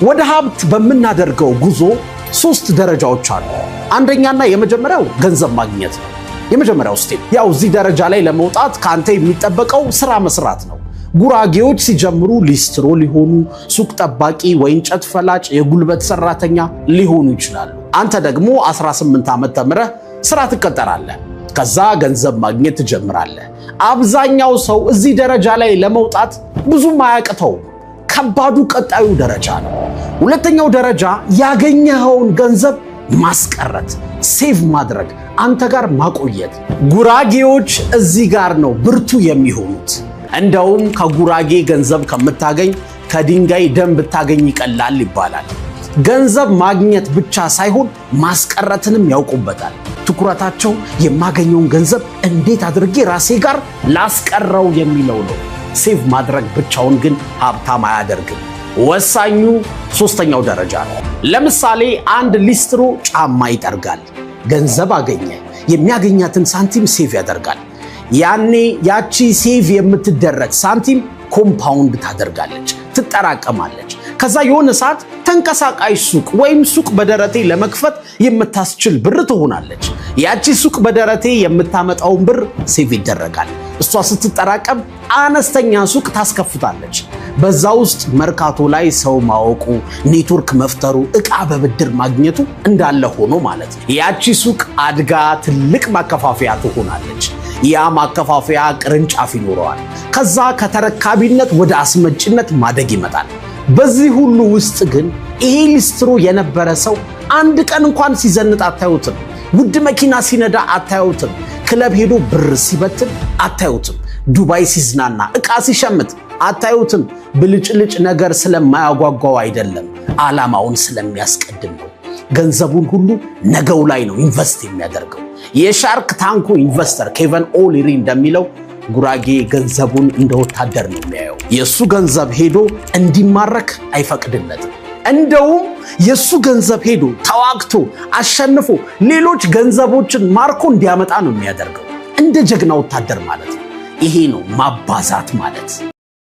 ወደ ሀብት በመናደርገው ጉዞ 3 ደረጃዎች አሉ። አንደኛና የመጀመሪያው ገንዘብ ማግኘት ነው። የመጀመሪያው ስቴፕ ያው እዚህ ደረጃ ላይ ለመውጣት ካንተ የሚጠበቀው ስራ መስራት ነው። ጉራጌዎች ሲጀምሩ ሊስትሮ ሊሆኑ፣ ሱቅ ጠባቂ ወይ እንጨት ፈላጭ፣ የጉልበት ሰራተኛ ሊሆኑ ይችላሉ። አንተ ደግሞ 18 ዓመት ተምረህ ስራ ትቀጠራለህ። ከዛ ገንዘብ ማግኘት ትጀምራለህ። አብዛኛው ሰው እዚህ ደረጃ ላይ ለመውጣት ብዙም አያቅተው። ከባዱ ቀጣዩ ደረጃ ነው። ሁለተኛው ደረጃ ያገኘኸውን ገንዘብ ማስቀረት፣ ሴቭ ማድረግ፣ አንተ ጋር ማቆየት። ጉራጌዎች እዚህ ጋር ነው ብርቱ የሚሆኑት። እንደውም ከጉራጌ ገንዘብ ከምታገኝ ከድንጋይ ደም ብታገኝ ይቀላል ይባላል። ገንዘብ ማግኘት ብቻ ሳይሆን ማስቀረትንም ያውቁበታል። ትኩረታቸው የማገኘውን ገንዘብ እንዴት አድርጌ ራሴ ጋር ላስቀረው የሚለው ነው። ሴቭ ማድረግ ብቻውን ግን ሀብታም አያደርግም። ወሳኙ 3ኛው ደረጃ ነው። ለምሳሌ አንድ ሊስትሮ ጫማ ይጠርጋል። ገንዘብ አገኘ። የሚያገኛትን ሳንቲም ሴቭ ያደርጋል። ያኔ ያቺ ሴቭ የምትደረግ ሳንቲም ኮምፓውንድ ታደርጋለች፣ ትጠራቀማለች። ከዛ የሆነ ሰዓት ተንቀሳቃሽ ሱቅ ወይም ሱቅ በደረቴ ለመክፈት የምታስችል ብር ትሆናለች። ያቺ ሱቅ በደረቴ የምታመጣውን ብር ሴቭ ይደረጋል። እሷ ስትጠራቀም አነስተኛ ሱቅ ታስከፍታለች። በዛ ውስጥ መርካቶ ላይ ሰው ማወቁ፣ ኔትወርክ መፍጠሩ፣ ዕቃ በብድር ማግኘቱ እንዳለ ሆኖ ማለት ነው። ያቺ ሱቅ አድጋ ትልቅ ማከፋፈያ ትሆናለች። ያ ማከፋፈያ ቅርንጫፍ ይኖረዋል። ከዛ ከተረካቢነት ወደ አስመጭነት ማደግ ይመጣል። በዚህ ሁሉ ውስጥ ግን ይሄ ሊስትሮ የነበረ ሰው አንድ ቀን እንኳን ሲዘንጥ አታዩትም። ውድ መኪና ሲነዳ አታዩትም። ክለብ ሄዶ ብር ሲበትን አታዩትም። ዱባይ ሲዝናና ዕቃ ሲሸምት አታዩትም። ብልጭልጭ ነገር ስለማያጓጓው አይደለም፣ ዓላማውን ስለሚያስቀድም ነው። ገንዘቡን ሁሉ ነገው ላይ ነው ኢንቨስት የሚያደርገው። የሻርክ ታንኩ ኢንቨስተር ኬቨን ኦሊሪ እንደሚለው ጉራጌ ገንዘቡን እንደ ወታደር ነው የሚያየው። የሱ ገንዘብ ሄዶ እንዲማረክ አይፈቅድለትም። እንደውም የሱ ገንዘብ ሄዶ ተዋግቶ አሸንፎ ሌሎች ገንዘቦችን ማርኮ እንዲያመጣ ነው የሚያደርገው። እንደ ጀግና ወታደር ማለት ነው። ይሄ ነው ማባዛት ማለት።